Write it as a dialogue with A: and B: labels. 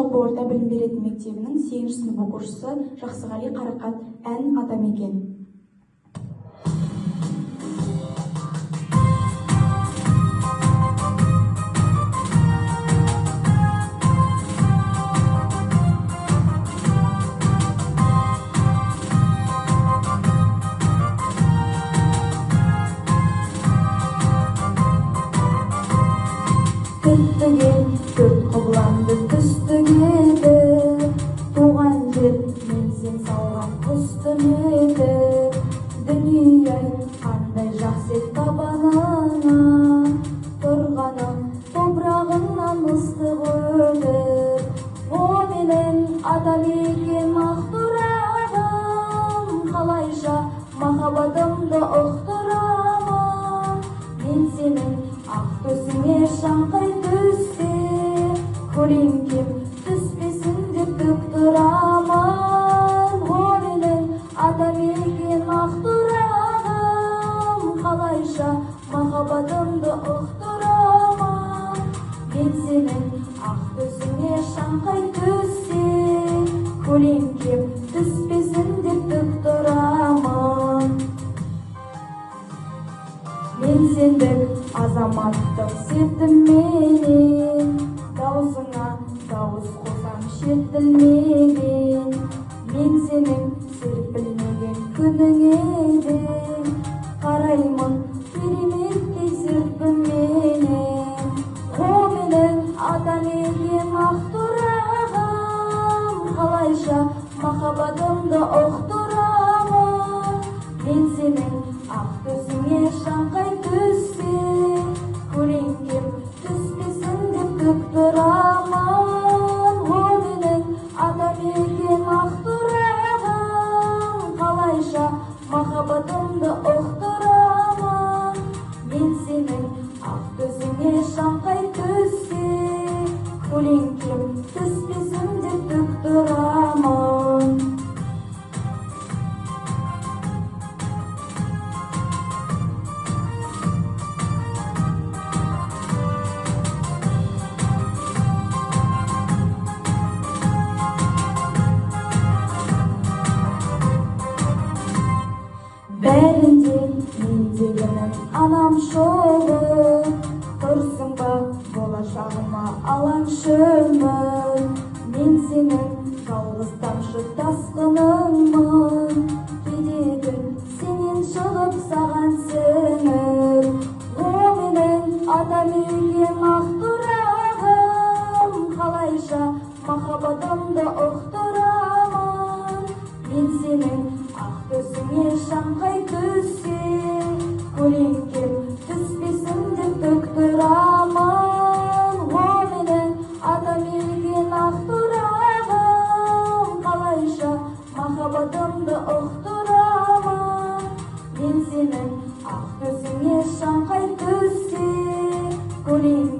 A: жалпы орта білім беретін мектебінің 8 сынып оқушысы Жақсығали Қарақат ән Атамекен.
B: Көттіген көт құбыланды түстігеді, туған жер мен сен салған құстың еді. Дүние-ай қандай жақсы табаныңа, тұрғаның топырағыңнан ыстық өтіп. О менің Атамекен ақ тұрағым, қалайша махаббатымды ұқтырамын. Мен сенің ақ төсіңе шаңқай түссе, көлеңкем түспесін деп тік тұрамын. О менің Атамекен ақ тұрағым, қалайша махаббатымды ұқтырамын. Мен сенің ақ төсіңе шаңқай түссе, көлеңкем түспесін деп тік тұрамын. Мен сендік азаматтық сертімменен, даусыңа дауыс қосам шертілмеген. Мен сенің серпілмеген күніңе де қараймын кереметтей серпімменен. О менің Атамекен ақ тұрағым, қалайша махаббатымды ұқтырамын. Мен сенің ақ төсіңе шаңқай түссе, көлеңкем түспесін деп тік тұрамын. О менің Атамекен ақ тұрағым, қалайша махаббатымды ұқтырамын. Мен сенің ақ төсіңе шаңқай түссе, көлеңкем түспесін деп тік тұрамын. Бәрінде мендегінің анам шолы, тұрсың ба болашағыма алаңшымын. Мен сенің жалғыз тамшы тасқыныңмын, кейде сенен шығып саған сіңір. О менің Атамекен ақ тұрағым, қалайша махаббатымды ұқтырамын. Мен сенің ақ төсіңе шаңқай түссе, көлеңкем түспесін деп тік тұрамын. О менің Атамекен ақ тұрағым, қалайша махаббатымды ұқтырамын. Мен сенің ақ төсіңе шаңқай түссе, көлеңкем